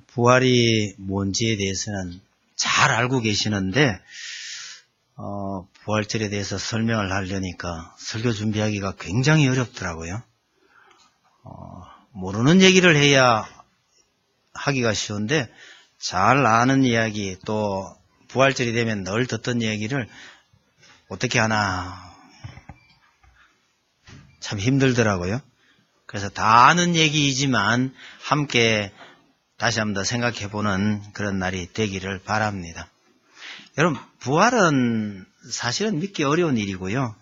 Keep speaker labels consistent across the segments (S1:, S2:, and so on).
S1: 부활이 뭔지에 대해서는 잘 알고 계시는데 부활절에 대해서 설명을 하려니까 설교 준비하기가 굉장히 어렵더라고요. 모르는 얘기를 해야 하기가 쉬운데 잘 아는 이야기 또 부활절이 되면 늘 듣던 얘기를 어떻게 하나 참 힘들더라고요. 그래서 다 아는 얘기이지만 함께 다시 한번 더 생각해보는 그런 날이 되기를 바랍니다. 여러분, 부활은 사실은 믿기 어려운 일이고요.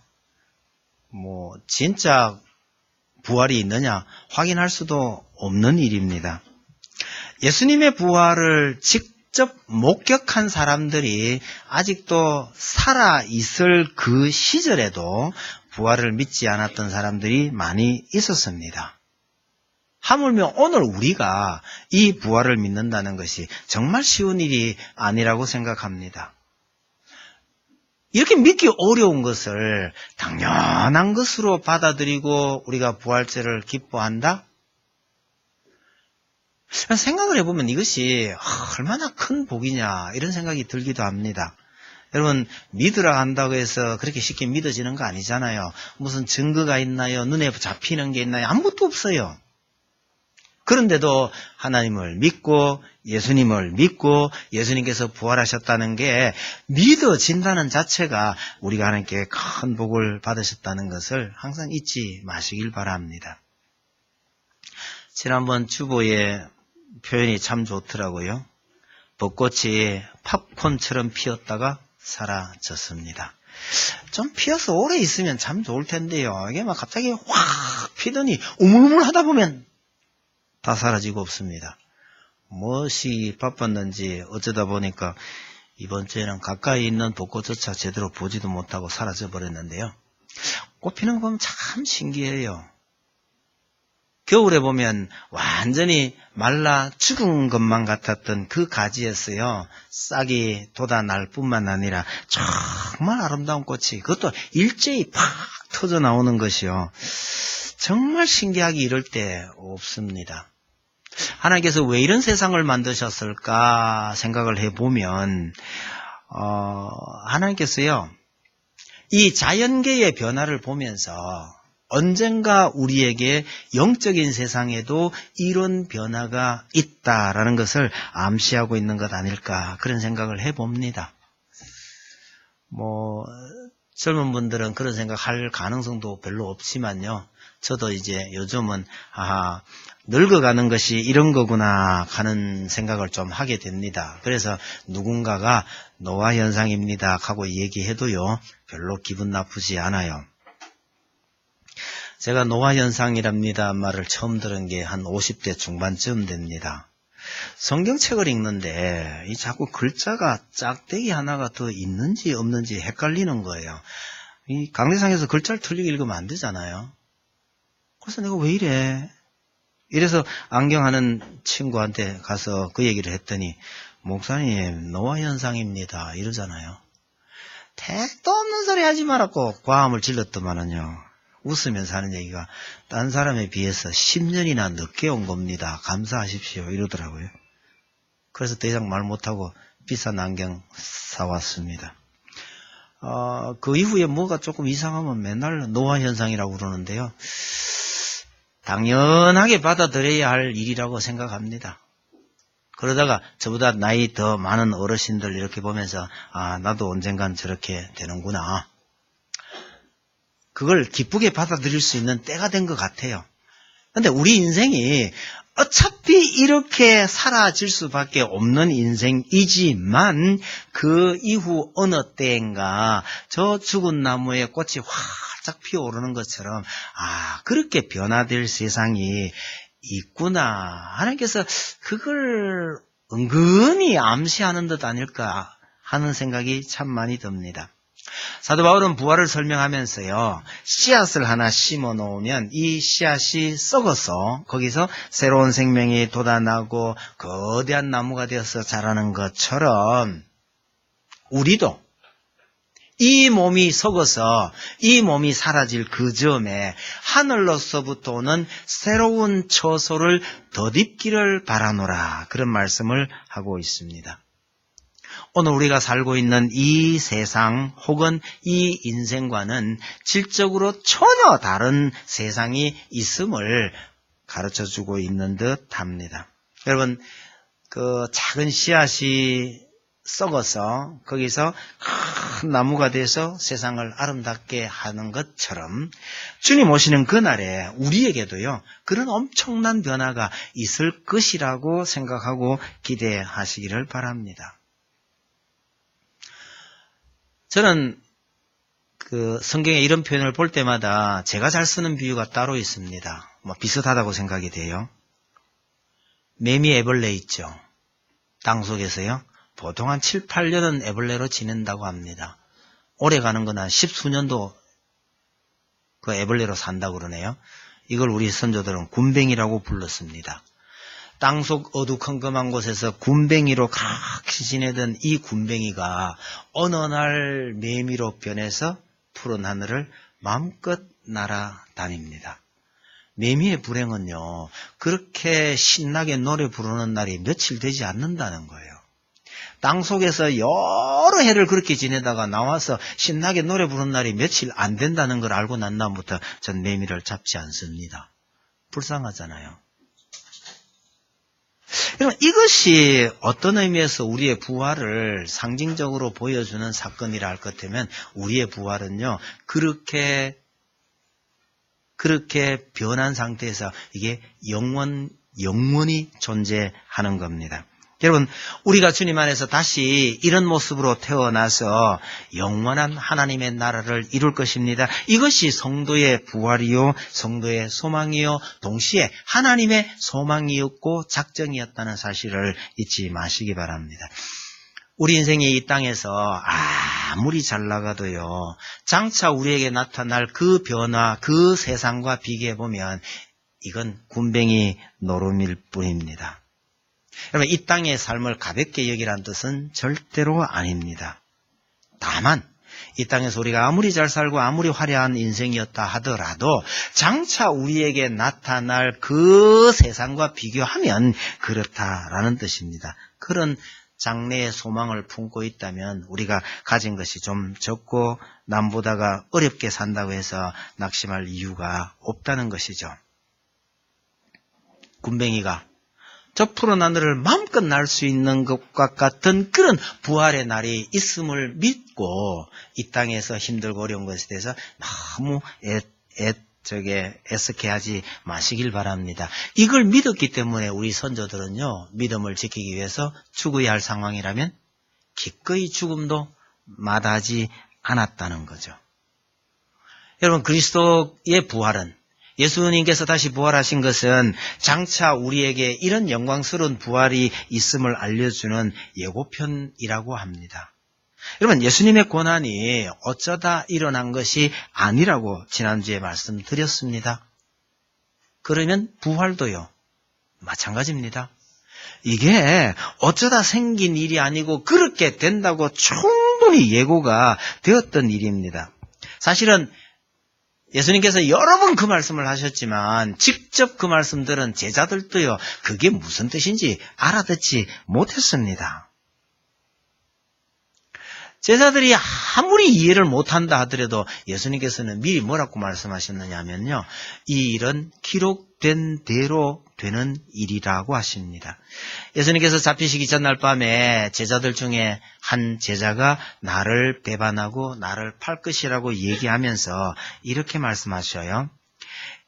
S1: 진짜 부활이 있느냐 확인할 수도 없는 일입니다. 예수님의 부활을 직접 목격한 사람들이 아직도 살아있을 그 시절에도 부활을 믿지 않았던 사람들이 많이 있었습니다. 하물며 오늘 우리가 이 부활을 믿는다는 것이 정말 쉬운 일이 아니라고 생각합니다. 이렇게 믿기 어려운 것을 당연한 것으로 받아들이고 우리가 부활절을 기뻐한다? 생각을 해보면 이것이 얼마나 큰 복이냐 이런 생각이 들기도 합니다. 여러분, 믿으라 한다고 해서 그렇게 쉽게 믿어지는 거 아니잖아요. 무슨 증거가 있나요? 눈에 잡히는 게 있나요? 아무것도 없어요. 그런데도 하나님을 믿고 예수님을 믿고 예수님께서 부활하셨다는 게 믿어진다는 자체가 우리가 하나님께 큰 복을 받으셨다는 것을 항상 잊지 마시길 바랍니다. 지난번 주보의 표현이 참 좋더라고요. 벚꽃이 팝콘처럼 피었다가 사라졌습니다. 좀 피어서 오래 있으면 참 좋을 텐데요. 이게 막 갑자기 확 피더니 우물우물 하다 보면 다 사라지고 없습니다. 무엇이 바빴는지 어쩌다 보니까 이번 주에는 가까이 있는 벚꽃조차 제대로 보지도 못하고 사라져 버렸는데요. 꽃 피는 거 보면 참 신기해요. 겨울에 보면 완전히 말라 죽은 것만 같았던 그 가지에서요, 싹이 돋아날 뿐만 아니라 정말 아름다운 꽃이 그것도 일제히 팍 터져 나오는 것이요. 정말 신기하기 이럴 때 없습니다. 하나님께서 왜 이런 세상을 만드셨을까 생각을 해보면 하나님께서요, 이 자연계의 변화를 보면서 언젠가 우리에게 영적인 세상에도 이런 변화가 있다라는 것을 암시하고 있는 것 아닐까 그런 생각을 해봅니다. 젊은 분들은 그런 생각할 가능성도 별로 없지만요. 저도 이제 요즘은 늙어가는 것이 이런 거구나 하는 생각을 좀 하게 됩니다. 그래서 누군가가 노화 현상입니다 하고 얘기해도요, 별로 기분 나쁘지 않아요. 제가 노화 현상이랍니다 말을 처음 들은 게 한 50대 중반쯤 됩니다. 성경책을 읽는데 이 자꾸 글자가 짝대기 하나가 더 있는지 없는지 헷갈리는 거예요. 이 강대상에서 글자를 틀리게 읽으면 안 되잖아요. 그래서 내가 왜 이래? 이래서 안경하는 친구한테 가서 그 얘기를 했더니 목사님 노화 현상입니다 이러잖아요. 택도 없는 소리 하지 말라고 과함을 질렀더만은요. 웃으면서 하는 얘기가 딴 사람에 비해서 10년이나 늦게 온 겁니다. 감사하십시오 이러더라고요. 그래서 더 이상 말 못하고 비싼 안경 사왔습니다. 그 이후에 뭐가 조금 이상하면 맨날 노화 현상이라고 그러는데요. 당연하게 받아들여야 할 일이라고 생각합니다. 그러다가 저보다 나이 더 많은 어르신들 이렇게 보면서 나도 언젠간 저렇게 되는구나. 그걸 기쁘게 받아들일 수 있는 때가 된 것 같아요. 근데 우리 인생이 어차피 이렇게 사라질 수밖에 없는 인생이지만 그 이후 어느 때인가 저 죽은 나무에 꽃이 활짝 피어오르는 것처럼 그렇게 변화될 세상이 있구나. 하나님께서 그걸 은근히 암시하는 듯 아닐까 하는 생각이 참 많이 듭니다. 사도 바울은 부활을 설명하면서요, 씨앗을 하나 심어 놓으면 이 씨앗이 썩어서 거기서 새로운 생명이 돋아나고 거대한 나무가 되어서 자라는 것처럼 우리도 이 몸이 썩어서 이 몸이 사라질 그 점에 하늘로서부터 오는 새로운 처소를 덧입기를 바라노라. 그런 말씀을 하고 있습니다. 오늘 우리가 살고 있는 이 세상 혹은 이 인생과는 질적으로 전혀 다른 세상이 있음을 가르쳐주고 있는 듯 합니다. 여러분, 그 작은 씨앗이 썩어서 거기서 큰 나무가 돼서 세상을 아름답게 하는 것처럼 주님 오시는 그날에 우리에게도요, 그런 엄청난 변화가 있을 것이라고 생각하고 기대하시기를 바랍니다. 저는 그 성경에 이런 표현을 볼 때마다 제가 잘 쓰는 비유가 따로 있습니다. 비슷하다고 생각이 돼요. 매미 애벌레 있죠. 땅 속에서요. 보통 한 7, 8년은 애벌레로 지낸다고 합니다. 오래 가는 건 한 10수년도 그 애벌레로 산다고 그러네요. 이걸 우리 선조들은 군뱅이라고 불렀습니다. 땅속 어두컴컴한 곳에서 군뱅이로 같이 지내던 이 군뱅이가 어느 날 매미로 변해서 푸른 하늘을 마음껏 날아다닙니다. 매미의 불행은요, 그렇게 신나게 노래 부르는 날이 며칠 되지 않는다는 거예요. 땅속에서 여러 해를 그렇게 지내다가 나와서 신나게 노래 부르는 날이 며칠 안 된다는 걸 알고 난 다음부터 전 매미를 잡지 않습니다. 불쌍하잖아요. 여러분, 이것이 어떤 의미에서 우리의 부활을 상징적으로 보여주는 사건이라 할 것 같으면 우리의 부활은요, 그렇게 변한 상태에서 이게 영원히 존재하는 겁니다. 여러분, 우리가 주님 안에서 다시 이런 모습으로 태어나서 영원한 하나님의 나라를 이룰 것입니다. 이것이 성도의 부활이요, 성도의 소망이요, 동시에 하나님의 소망이었고 작정이었다는 사실을 잊지 마시기 바랍니다. 우리 인생이 이 땅에서 아무리 잘 나가도요, 장차 우리에게 나타날 그 변화, 그 세상과 비교해보면 이건 군뱅이 노름일 뿐입니다. 여러분, 이 땅의 삶을 가볍게 여기란 뜻은 절대로 아닙니다. 다만 이 땅에서 우리가 아무리 잘 살고 아무리 화려한 인생이었다 하더라도 장차 우리에게 나타날 그 세상과 비교하면 그렇다라는 뜻입니다. 그런 장래의 소망을 품고 있다면 우리가 가진 것이 좀 적고 남보다가 어렵게 산다고 해서 낙심할 이유가 없다는 것이죠. 군뱅이가 저 푸른 하늘을 마음껏 날 수 있는 것과 같은 그런 부활의 날이 있음을 믿고 이 땅에서 힘들고 어려운 것에 대해서 너무 애석해 하지 마시길 바랍니다. 이걸 믿었기 때문에 우리 선조들은요, 믿음을 지키기 위해서 죽어야 할 상황이라면 기꺼이 죽음도 마다하지 않았다는 거죠. 여러분, 그리스도의 부활은, 예수님께서 다시 부활하신 것은 장차 우리에게 이런 영광스러운 부활이 있음을 알려주는 예고편이라고 합니다. 여러분, 예수님의 고난이 어쩌다 일어난 것이 아니라고 지난주에 말씀드렸습니다. 그러면 부활도요, 마찬가지입니다. 이게 어쩌다 생긴 일이 아니고 그렇게 된다고 충분히 예고가 되었던 일입니다. 사실은 예수님께서 여러 번 그 말씀을 하셨지만 직접 그 말씀 들은 제자들도요, 그게 무슨 뜻인지 알아듣지 못했습니다. 제자들이 아무리 이해를 못한다 하더라도 예수님께서는 미리 뭐라고 말씀하셨느냐 하면요, 이 일은 기록된 대로 되는 일이라고 하십니다. 예수님께서 잡히시기 전날 밤에 제자들 중에 한 제자가 나를 배반하고 나를 팔 것이라고 얘기하면서 이렇게 말씀하셔요.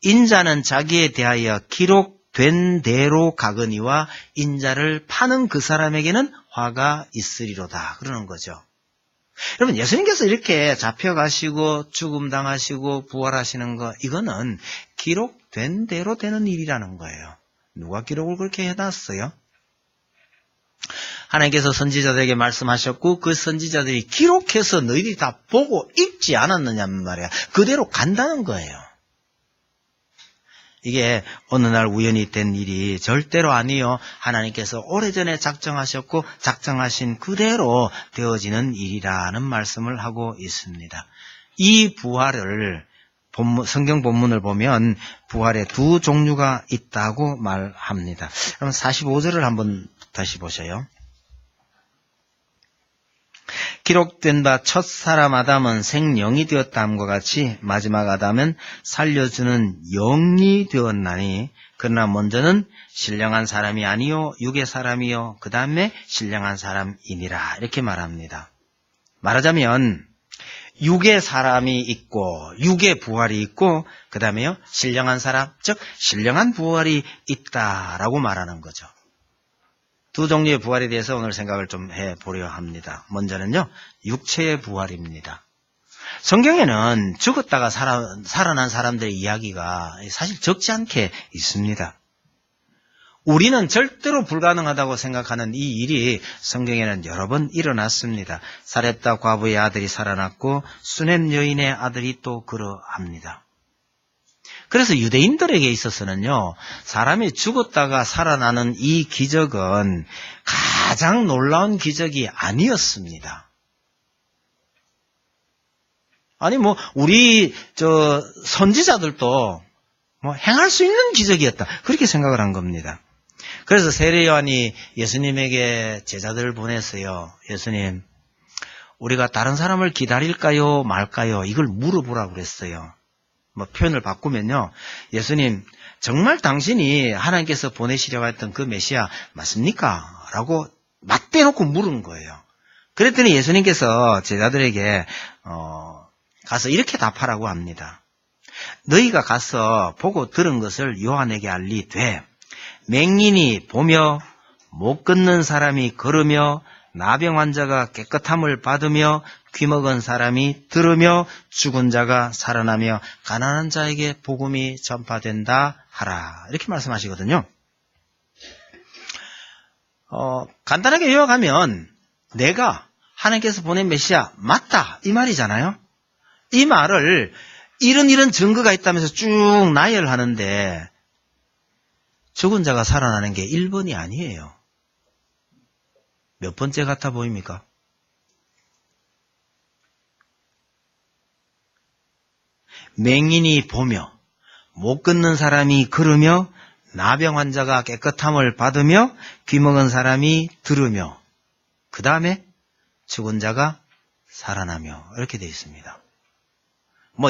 S1: 인자는 자기에 대하여 기록된 대로 가거니와 인자를 파는 그 사람에게는 화가 있으리로다, 그러는 거죠. 여러분, 예수님께서 이렇게 잡혀가시고 죽음당하시고 부활하시는 거, 이거는 기록된 대로 되는 일이라는 거예요. 누가 기록을 그렇게 해놨어요? 하나님께서 선지자들에게 말씀하셨고 그 선지자들이 기록해서 너희들이 다 보고 읽지 않았느냐는 말이야. 그대로 간다는 거예요. 이게 어느 날 우연히 된 일이 절대로 아니요. 하나님께서 오래전에 작정하셨고 작정하신 그대로 되어지는 일이라는 말씀을 하고 있습니다. 이 부활을 성경 본문을 보면 부활의 두 종류가 있다고 말합니다. 그럼 45절을 한번 다시 보셔요. 기록된 바 첫 사람 아담은 생령이 되었다함과 같이 마지막 아담은 살려주는 영이 되었나니 그러나 먼저는 신령한 사람이 아니요 육의 사람이요 그 다음에 신령한 사람이니라 이렇게 말합니다. 말하자면 육의 사람이 있고 육의 부활이 있고 그 다음에요 신령한 사람 즉 신령한 부활이 있다라고 말하는 거죠. 두 종류의 부활에 대해서 오늘 생각을 좀 해보려 합니다. 먼저는요, 육체의 부활입니다. 성경에는 죽었다가 살아난 사람들의 이야기가 사실 적지 않게 있습니다. 우리는 절대로 불가능하다고 생각하는 이 일이 성경에는 여러 번 일어났습니다. 사렙다 과부의 아들이 살아났고 수넴 여인의 아들이 또 그러합니다. 그래서 유대인들에게 있어서는요, 사람이 죽었다가 살아나는 이 기적은 가장 놀라운 기적이 아니었습니다. 아니, 우리, 선지자들도 행할 수 있는 기적이었다. 그렇게 생각을 한 겁니다. 그래서 세례 요한이 예수님에게 제자들을 보냈어요. 예수님, 우리가 다른 사람을 기다릴까요, 말까요? 이걸 물어보라고 그랬어요. 표현을 바꾸면요. 예수님, 정말 당신이 하나님께서 보내시려고 했던 그 메시아 맞습니까? 라고 맞대놓고 물은 거예요. 그랬더니 예수님께서 제자들에게 가서 이렇게 답하라고 합니다. 너희가 가서 보고 들은 것을 요한에게 알리되 맹인이 보며 못 걷는 사람이 걸으며 나병 환자가 깨끗함을 받으며 귀먹은 사람이 들으며 죽은 자가 살아나며 가난한 자에게 복음이 전파된다 하라. 이렇게 말씀하시거든요. 간단하게 요약하면 내가 하나님께서 보낸 메시아 맞다 이 말이잖아요. 이 말을 이런 증거가 있다면서 쭉 나열하는데 죽은 자가 살아나는 게 1번이 아니에요. 몇 번째 같아 보입니까? 맹인이 보며 못 걷는 사람이 걸으며 나병 환자가 깨끗함을 받으며 귀먹은 사람이 들으며 그 다음에 죽은 자가 살아나며 이렇게 되어 있습니다.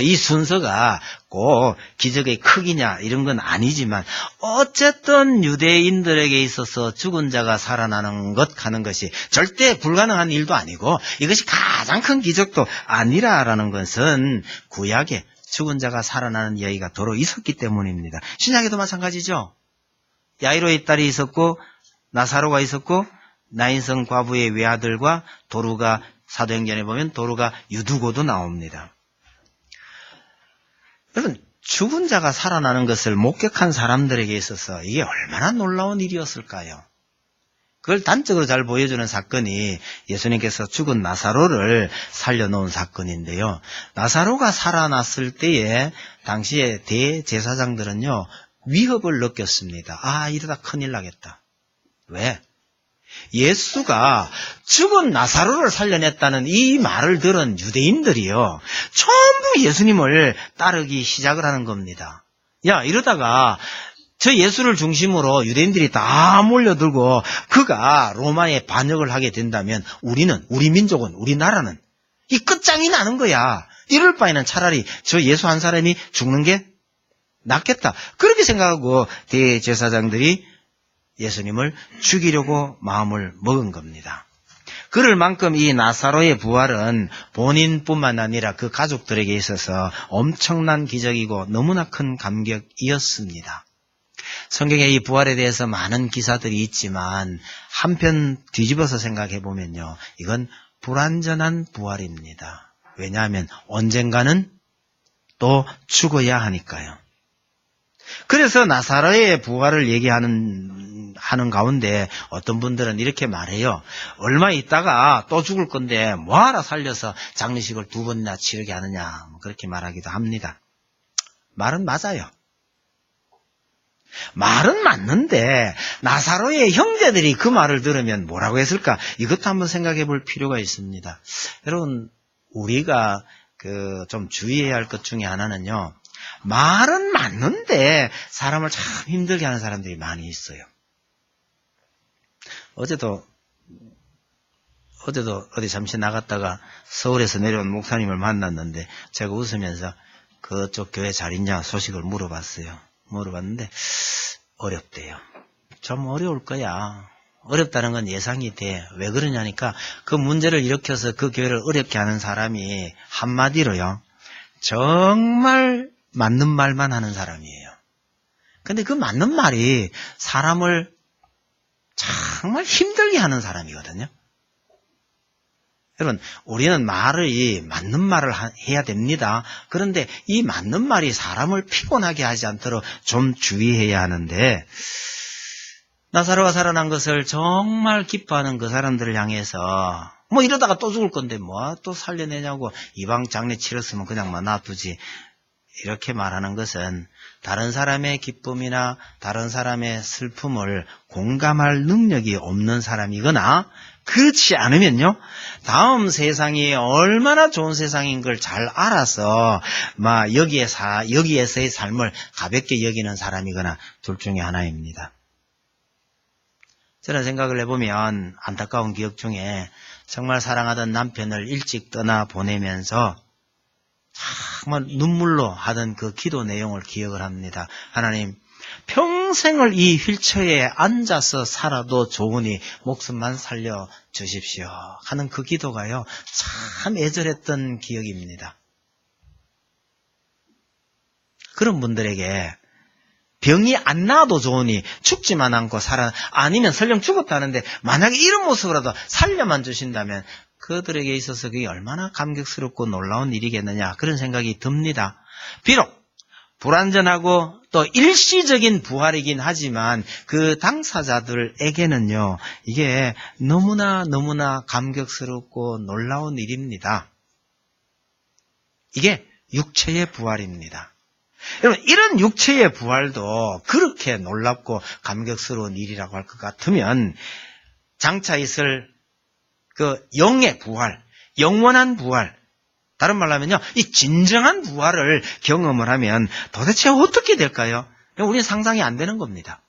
S1: 이 순서가 꼭 기적의 크기냐 이런 건 아니지만 어쨌든 유대인들에게 있어서 죽은 자가 살아나는 것 하는 것이 절대 불가능한 일도 아니고 이것이 가장 큰 기적도 아니라라는 것은 구약에 죽은 자가 살아나는 이야기가 도로 있었기 때문입니다. 신약에도 마찬가지죠. 야이로의 딸이 있었고 나사로가 있었고 나인성 과부의 외아들과 도루가 사도행전에 보면 도루가 유두고도 나옵니다. 여러분 죽은 자가 살아나는 것을 목격한 사람들에게 있어서 이게 얼마나 놀라운 일이었을까요? 그걸 단적으로 잘 보여주는 사건이 예수님께서 죽은 나사로를 살려놓은 사건인데요. 나사로가 살아났을 때에 당시에 대제사장들은요 위협을 느꼈습니다. 이러다 큰일 나겠다. 왜? 예수가 죽은 나사로를 살려냈다는 이 말을 들은 유대인들이요 전부 예수님을 따르기 시작을 하는 겁니다. 이러다가 저 예수를 중심으로 유대인들이 다 몰려들고 그가 로마에 반역을 하게 된다면 우리 민족은, 우리나라는 이 끝장이 나는 거야. 이럴 바에는 차라리 저 예수 한 사람이 죽는 게 낫겠다. 그렇게 생각하고 대제사장들이 예수님을 죽이려고 마음을 먹은 겁니다. 그럴 만큼 이 나사로의 부활은 본인뿐만 아니라 그 가족들에게 있어서 엄청난 기적이고 너무나 큰 감격이었습니다. 성경에 이 부활에 대해서 많은 기사들이 있지만 한편 뒤집어서 생각해 보면요. 이건 불완전한 부활입니다. 왜냐하면 언젠가는 또 죽어야 하니까요. 그래서 나사로의 부활을 얘기하는 가운데 어떤 분들은 이렇게 말해요. 얼마 있다가 또 죽을 건데 뭐하러 살려서 장례식을 2번이나 치르게 하느냐 그렇게 말하기도 합니다. 말은 맞아요. 말은 맞는데 나사로의 형제들이 그 말을 들으면 뭐라고 했을까? 이것도 한번 생각해 볼 필요가 있습니다. 여러분, 우리가 좀 주의해야 할 것 중에 하나는요. 말은 맞는데 사람을 참 힘들게 하는 사람들이 많이 있어요. 어제도 어디 잠시 나갔다가 서울에서 내려온 목사님을 만났는데 제가 웃으면서 그쪽 교회 잘 있냐 소식을 물어봤는데 어렵대요. 좀 어려울 거야. 어렵다는 건 예상이 돼. 왜 그러냐니까 그 문제를 일으켜서 그 교회를 어렵게 하는 사람이 한마디로요. 정말 맞는 말만 하는 사람이에요. 근데 그 맞는 말이 사람을 정말 힘들게 하는 사람이거든요. 여러분, 우리는 맞는 말을 해야 됩니다. 그런데 이 맞는 말이 사람을 피곤하게 하지 않도록 좀 주의해야 하는데, 나사로가 살아난 것을 정말 기뻐하는 그 사람들을 향해서, 이러다가 또 죽을 건데, 또 살려내냐고, 이방 장례 치렀으면 그냥 놔두지. 이렇게 말하는 것은 다른 사람의 기쁨이나 다른 사람의 슬픔을 공감할 능력이 없는 사람이거나 그렇지 않으면요, 다음 세상이 얼마나 좋은 세상인 걸 잘 알아서 여기에서의 삶을 가볍게 여기는 사람이거나 둘 중에 하나입니다. 저는 생각을 해보면 안타까운 기억 중에 정말 사랑하던 남편을 일찍 떠나 보내면서 정말 눈물로 하던 그 기도 내용을 기억을 합니다. 하나님, 평생을 이 휠체어에 앉아서 살아도 좋으니 목숨만 살려주십시오 하는 그 기도가요, 참 애절했던 기억입니다. 그런 분들에게 병이 안 나도 좋으니 죽지만 않고 아니면 설령 죽었다는데 만약에 이런 모습으로도 살려만 주신다면 그들에게 있어서 그게 얼마나 감격스럽고 놀라운 일이겠느냐, 그런 생각이 듭니다. 비록 불완전하고 또 일시적인 부활이긴 하지만 그 당사자들에게는요, 이게 너무나 감격스럽고 놀라운 일입니다. 이게 육체의 부활입니다. 여러분, 이런 육체의 부활도 그렇게 놀랍고 감격스러운 일이라고 할 것 같으면 장차 있을 그 영의 부활, 영원한 부활, 다른 말로 하면요, 이 진정한 부활을 경험을 하면 도대체 어떻게 될까요? 우리는 상상이 안 되는 겁니다.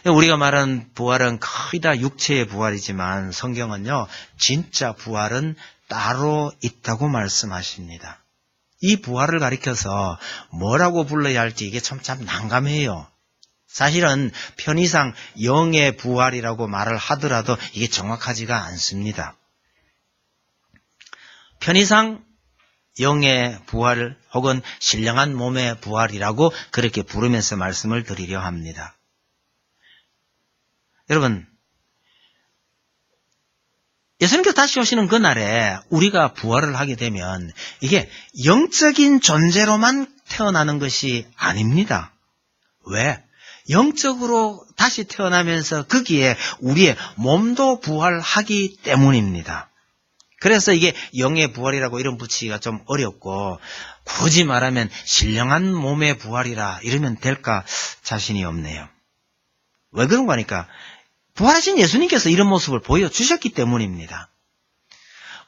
S1: 우리가 말하는 부활은 거의 다 육체의 부활이지만 성경은요, 진짜 부활은 따로 있다고 말씀하십니다. 이 부활을 가리켜서 뭐라고 불러야 할지 이게 참 난감해요. 사실은 편의상 영의 부활이라고 말을 하더라도 이게 정확하지가 않습니다. 편의상 영의 부활 혹은 신령한 몸의 부활이라고 그렇게 부르면서 말씀을 드리려 합니다. 여러분, 예수님께서 다시 오시는 그날에 우리가 부활을 하게 되면 이게 영적인 존재로만 태어나는 것이 아닙니다. 왜? 영적으로 다시 태어나면서 거기에 우리의 몸도 부활하기 때문입니다. 그래서 이게 영의 부활이라고 이름 붙이기가 좀 어렵고, 굳이 말하면 신령한 몸의 부활이라 이러면 될까 자신이 없네요. 왜 그런가 하니까 부활하신 예수님께서 이런 모습을 보여주셨기 때문입니다.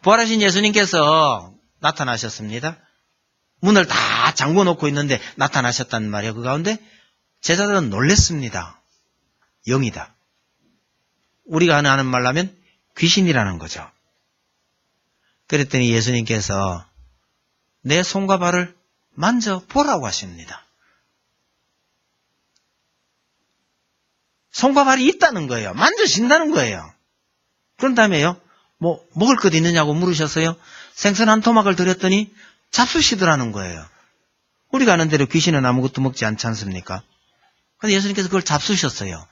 S1: 부활하신 예수님께서 나타나셨습니다. 문을 다 잠궈 놓고 있는데 나타나셨단 말이에요. 그 가운데 제자들은 놀랬습니다. 영이다. 우리가 하는 말로 하면 귀신이라는 거죠. 그랬더니 예수님께서 내 손과 발을 만져보라고 하십니다. 손과 발이 있다는 거예요. 만져진다는 거예요. 그런 다음에요, 먹을 것 있느냐고 물으셨어요. 생선 한 토막을 드렸더니 잡수시더라는 거예요. 우리가 아는 대로 귀신은 아무것도 먹지 않지 않습니까? 그런데 예수님께서 그걸 잡수셨어요.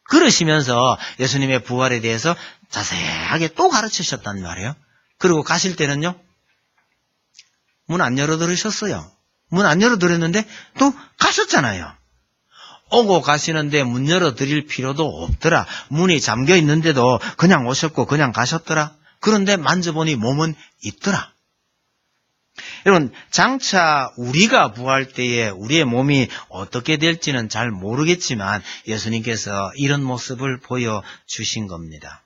S1: 그러시면서 예수님의 부활에 대해서 자세하게 또 가르치셨단 말이에요. 그리고 가실 때는요, 문 안 열어드리셨어요. 문 안 열어드렸는데 또 가셨잖아요. 오고 가시는데 문 열어드릴 필요도 없더라. 문이 잠겨 있는데도 그냥 오셨고 그냥 가셨더라. 그런데 만져보니 몸은 있더라. 여러분, 장차 우리가 부활 때에 우리의 몸이 어떻게 될지는 잘 모르겠지만 예수님께서 이런 모습을 보여주신 겁니다.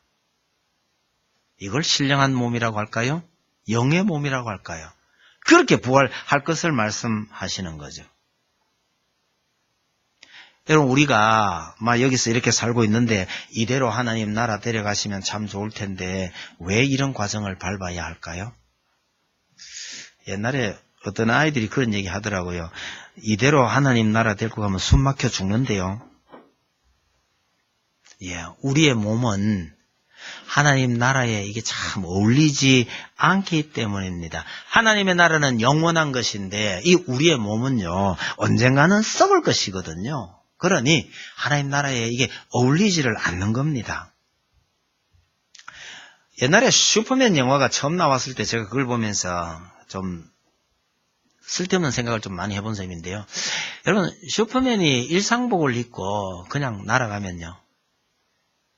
S1: 이걸 신령한 몸이라고 할까요? 영의 몸이라고 할까요? 그렇게 부활할 것을 말씀하시는 거죠. 여러분, 우리가 막 여기서 이렇게 살고 있는데 이대로 하나님 나라 데려가시면 참 좋을 텐데 왜 이런 과정을 밟아야 할까요? 옛날에 어떤 아이들이 그런 얘기 하더라고요. 이대로 하나님 나라 데리고 가면 숨 막혀 죽는데요. 예, 우리의 몸은 하나님 나라에 이게 참 어울리지 않기 때문입니다. 하나님의 나라는 영원한 것인데 이 우리의 몸은요, 언젠가는 썩을 것이거든요. 그러니 하나님 나라에 이게 어울리지를 않는 겁니다. 옛날에 슈퍼맨 영화가 처음 나왔을 때 제가 그걸 보면서 좀 쓸데없는 생각을 좀 많이 해본 셈인데요. 여러분, 슈퍼맨이 일상복을 입고 그냥 날아가면요,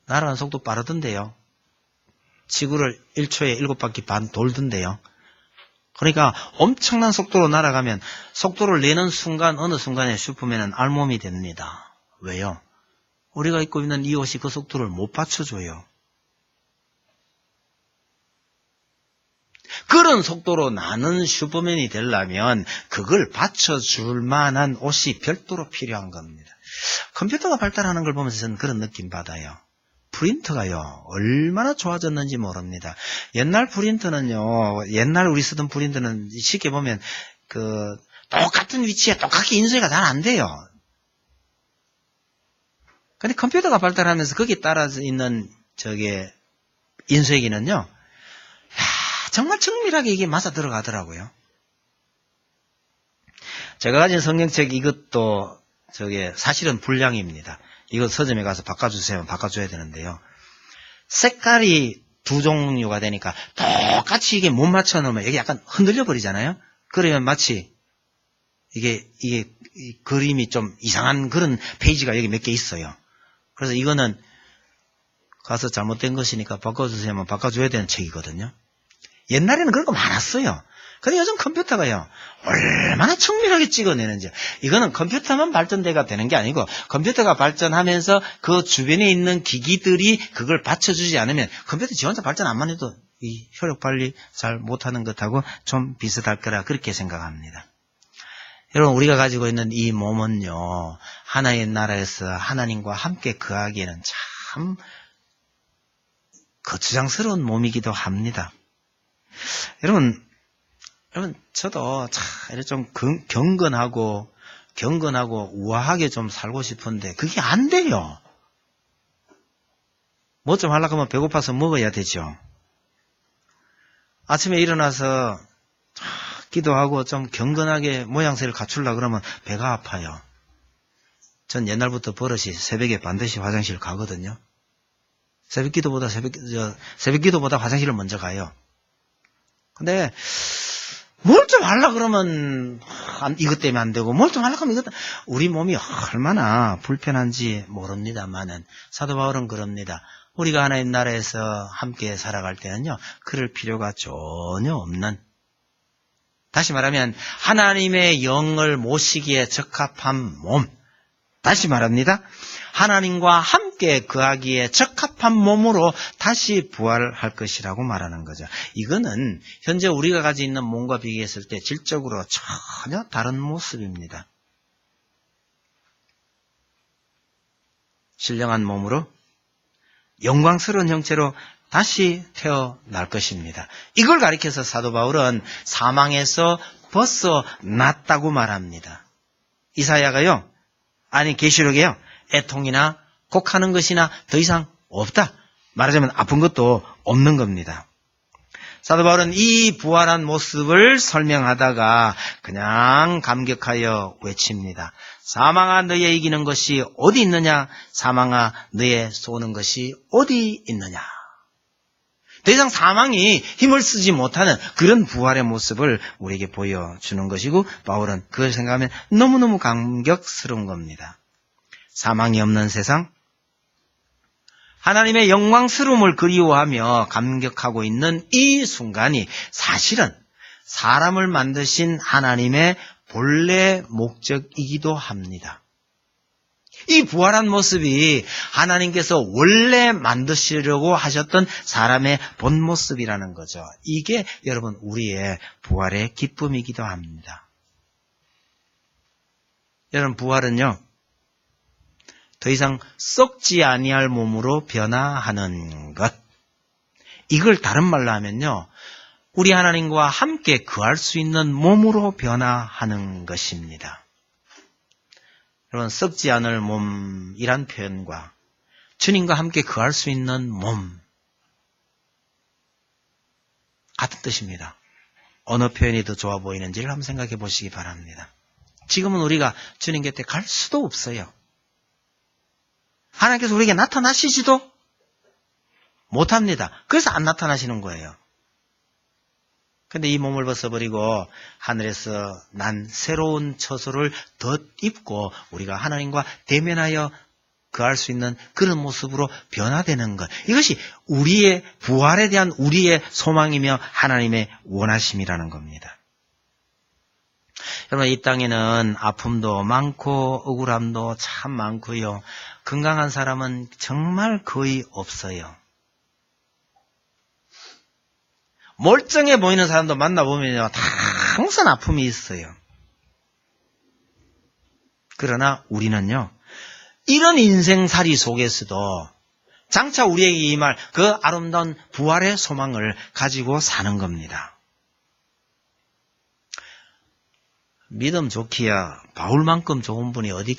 S1: 날아가는 속도 빠르던데요. 지구를 1초에 7바퀴 반 돌던데요. 그러니까 엄청난 속도로 날아가면 속도를 내는 순간 어느 순간에 슈퍼맨은 알몸이 됩니다. 왜요? 우리가 입고 있는 이 옷이 그 속도를 못 받쳐줘요. 그런 속도로 나는 슈퍼맨이 되려면 그걸 받쳐줄 만한 옷이 별도로 필요한 겁니다. 컴퓨터가 발달하는 걸 보면서 저는 그런 느낌 받아요. 프린터가요, 얼마나 좋아졌는지 모릅니다. 옛날 프린터는요, 옛날 우리 쓰던 프린터는 쉽게 보면 똑같은 위치에 똑같게 인쇄가 잘 안 돼요. 근데 컴퓨터가 발달하면서 거기에 따라 있는 인쇄기는요, 정말 정밀하게 이게 맞아 들어가더라고요. 제가 가진 성경책 이것도 사실은 불량입니다. 이거 서점에 가서 바꿔주세요. 바꿔줘야 되는데요. 색깔이 두 종류가 되니까 똑같이 이게 못 맞춰 놓으면 이게 약간 흔들려 버리잖아요. 그러면 마치 이게 그림이 좀 이상한 그런 페이지가 여기 몇 개 있어요. 그래서 이거는 가서 잘못된 것이니까 바꿔주세요. 바꿔줘야 되는 책이거든요. 옛날에는 그런 거 많았어요. 근데 요즘 컴퓨터가요, 얼마나 정밀하게 찍어내는지. 이거는 컴퓨터만 발전돼가 되는 게 아니고, 컴퓨터가 발전하면서 그 주변에 있는 기기들이 그걸 받쳐주지 않으면, 컴퓨터 지 혼자 발전 안만 해도 이 효력 관리 잘 못하는 것하고 좀 비슷할 거라 그렇게 생각합니다. 여러분, 우리가 가지고 있는 이 몸은요, 하나의 나라에서 하나님과 함께 거하기에는 참 거추장스러운 몸이기도 합니다. 여러분, 저도 참 이렇게 좀 경건하고 우아하게 좀 살고 싶은데 그게 안 돼요. 뭐 좀 하려고 하면 배고파서 먹어야 되죠. 아침에 일어나서 기도하고 좀 경건하게 모양새를 갖추려고 그러면 배가 아파요. 전 옛날부터 버릇이 새벽에 반드시 화장실 가거든요. 새벽 기도보다 화장실을 먼저 가요. 근데 뭘 좀 하려고 그러면 이것 때문에 안 되고 뭘 좀 하려고 하면 우리 몸이 얼마나 불편한지 모릅니다만은 사도 바울은 그럽니다. 우리가 하나님 나라에서 함께 살아갈 때는요, 그럴 필요가 전혀 없는, 다시 말하면 하나님의 영을 모시기에 적합한 몸, 다시 말합니다. 하나님과 함께 거하기에 적합한 몸으로 다시 부활할 것이라고 말하는 거죠. 이거는 현재 우리가 가지고 있는 몸과 비교했을 때 질적으로 전혀 다른 모습입니다. 신령한 몸으로 영광스러운 형체로 다시 태어날 것입니다. 이걸 가리켜서 사도 바울은 사망에서 벗어났다고 말합니다. 이사야가요, 아니 계시록에요, 애통이나 곡하는 것이나 더 이상 없다. 말하자면 아픈 것도 없는 겁니다. 사도 바울은 이 부활한 모습을 설명하다가 그냥 감격하여 외칩니다. 사망아 너의 이기는 것이 어디 있느냐? 사망아 너의 쏘는 것이 어디 있느냐? 더 이상 사망이 힘을 쓰지 못하는 그런 부활의 모습을 우리에게 보여주는 것이고, 바울은 그걸 생각하면 너무너무 감격스러운 겁니다. 사망이 없는 세상, 하나님의 영광스러움을 그리워하며 감격하고 있는 이 순간이 사실은 사람을 만드신 하나님의 본래 목적이기도 합니다. 이 부활한 모습이 하나님께서 원래 만드시려고 하셨던 사람의 본 모습이라는 거죠. 이게 여러분 우리의 부활의 기쁨이기도 합니다. 여러분 부활은요, 더 이상 썩지 아니할 몸으로 변화하는 것. 이걸 다른 말로 하면요, 우리 하나님과 함께 거할 수 있는 몸으로 변화하는 것입니다. 여러분, 썩지 않을 몸이란 표현과 주님과 함께 거할 수 있는 몸, 같은 뜻입니다. 어느 표현이 더 좋아 보이는지를 한번 생각해 보시기 바랍니다. 지금은 우리가 주님 곁에 갈 수도 없어요. 하나님께서 우리에게 나타나시지도 못합니다. 그래서 안 나타나시는 거예요. 근데 이 몸을 벗어버리고 하늘에서 난 새로운 처소를 덧입고 우리가 하나님과 대면하여 거할 수 있는 그런 모습으로 변화되는 것. 이것이 우리의 부활에 대한 우리의 소망이며 하나님의 원하심이라는 겁니다. 여러분, 이 땅에는 아픔도 많고 억울함도 참 많고요. 건강한 사람은 정말 거의 없어요. 멀쩡해 보이는 사람도 만나보면요, 다 항상 아픔이 있어요. 그러나 우리는요, 이런 인생살이 속에서도 장차 우리에게 임할 그 아름다운 부활의 소망을 가지고 사는 겁니다. 믿음 좋기야 바울만큼 좋은 분이 어디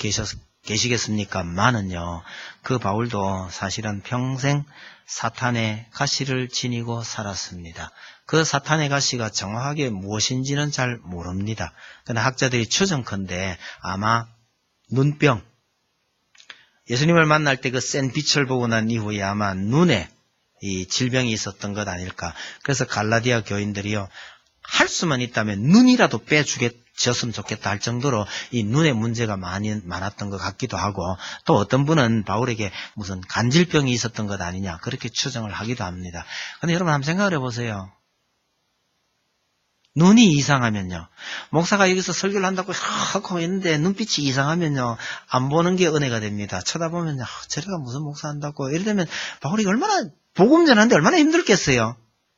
S1: 계시겠습니까?만은요, 그 바울도 사실은 평생 사탄의 가시를 지니고 살았습니다. 그 사탄의 가시가 정확하게 무엇인지는 잘 모릅니다. 그러나 학자들이 추정컨대 아마 눈병, 예수님을 만날 때 그 센 빛을 보고 난 이후에 아마 눈에 이 질병이 있었던 것 아닐까. 그래서 갈라디아 교인들이요, 할 수만 있다면 눈이라도 빼주겠으면 좋겠다 할 정도로 이 눈에 문제가 많았던 것 같기도 하고, 또 어떤 분은 바울에게 무슨 간질병이 있었던 것 아니냐 그렇게 추정을 하기도 합니다. 그런데 여러분 한번 생각을 해보세요. 눈이 이상하면요, 목사가 여기서 설교를 한다고 하고 있는데 눈빛이 이상하면요, 안 보는 게 은혜가 됩니다. 쳐다보면요, 저래가 무슨 목사 한다고. 이래 되면 바울이 얼마나 복음 전하는데 얼마나 힘들겠어요.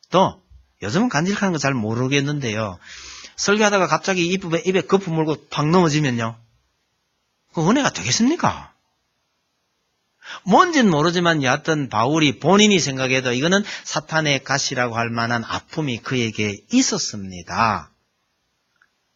S1: 또 요즘은 간질하는 거 잘 모르겠는데요, 설교하다가 갑자기 입에 거품 물고 팍 넘어지면요, 그 은혜가 되겠습니까? 뭔진 모르지만 여하튼 바울이 본인이 생각해도 이거는 사탄의 가시라고 할 만한 아픔이 그에게 있었습니다.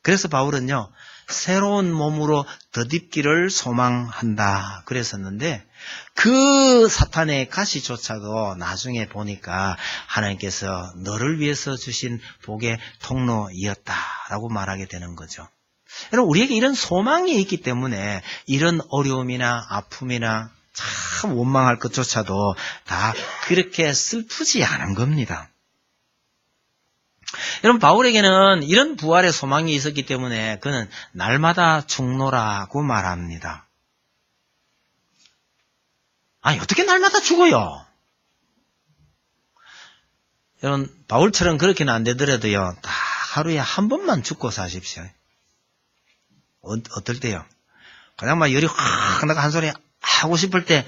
S1: 그래서 바울은요, 새로운 몸으로 덧입기를 소망한다 그랬었는데, 그 사탄의 가시조차도 나중에 보니까 하나님께서 너를 위해서 주신 복의 통로이었다라고 말하게 되는 거죠. 여러분, 우리에게 이런 소망이 있기 때문에 이런 어려움이나 아픔이나 참 원망할 것조차도 다 그렇게 슬프지 않은 겁니다. 여러분, 바울에게는 이런 부활의 소망이 있었기 때문에 그는 날마다 죽노라고 말합니다. 아니, 어떻게 날마다 죽어요? 여러분, 바울처럼 그렇게는 안 되더라도요, 다 하루에 한 번만 죽고 사십시오. 어떨 때요? 그냥 막 열이 확 나가 한 소리 하고 싶을 때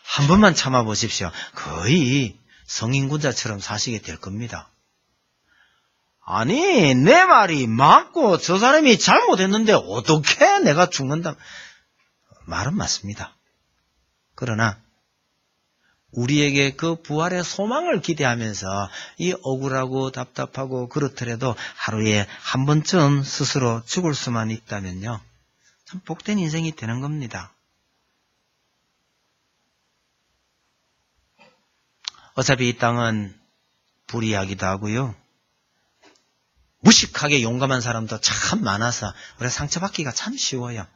S1: 한 번만 참아보십시오. 거의 성인군자처럼 사시게 될 겁니다. 아니, 내 말이 맞고 저 사람이 잘못했는데 어떻게 내가 죽는다? 말은 맞습니다. 그러나 우리에게 그 부활의 소망을 기대하면서 이 억울하고 답답하고 그렇더라도 하루에 한 번쯤 스스로 죽을 수만 있다면요, 참 복된 인생이 되는 겁니다. 어차피 이 땅은 불이하기도 하고요, 무식하게 용감한 사람도 참 많아서 우리가 상처받기가 참 쉬워요.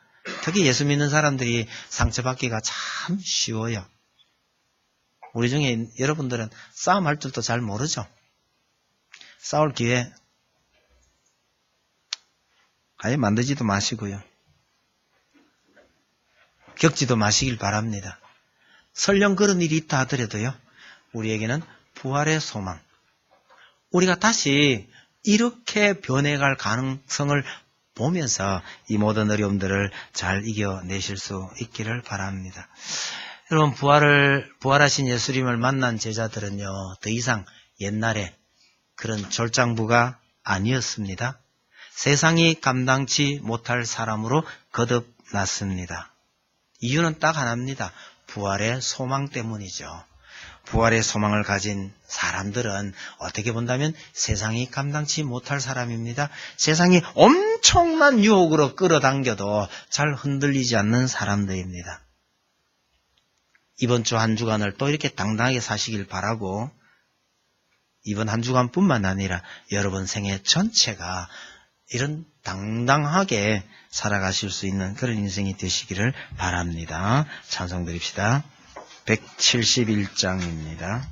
S1: 특히 예수 믿는 사람들이 상처받기가 참 쉬워요. 우리 중에 여러분들은 싸움할 줄도 잘 모르죠. 싸울 기회 아예 만들지도 마시고요, 겪지도 마시길 바랍니다. 설령 그런 일이 있다 하더라도요, 우리에게는 부활의 소망, 우리가 다시 이렇게 변해갈 가능성을 보면서 이 모든 어려움들을 잘 이겨내실 수 있기를 바랍니다. 여러분, 부활하신 예수님을 만난 제자들은요, 더 이상 옛날에 그런 졸장부가 아니었습니다. 세상이 감당치 못할 사람으로 거듭났습니다. 이유는 딱 하나입니다. 부활의 소망 때문이죠. 부활의 소망을 가진 사람들은 어떻게 본다면 세상이 감당치 못할 사람입니다. 세상이 엄청난 유혹으로 끌어당겨도 잘 흔들리지 않는 사람들입니다. 이번 주 한 주간을 또 이렇게 당당하게 사시길 바라고, 이번 한 주간뿐만 아니라 여러분 생애 전체가 이런 당당하게 살아가실 수 있는 그런 인생이 되시기를 바랍니다. 찬송 드립시다. 171장입니다.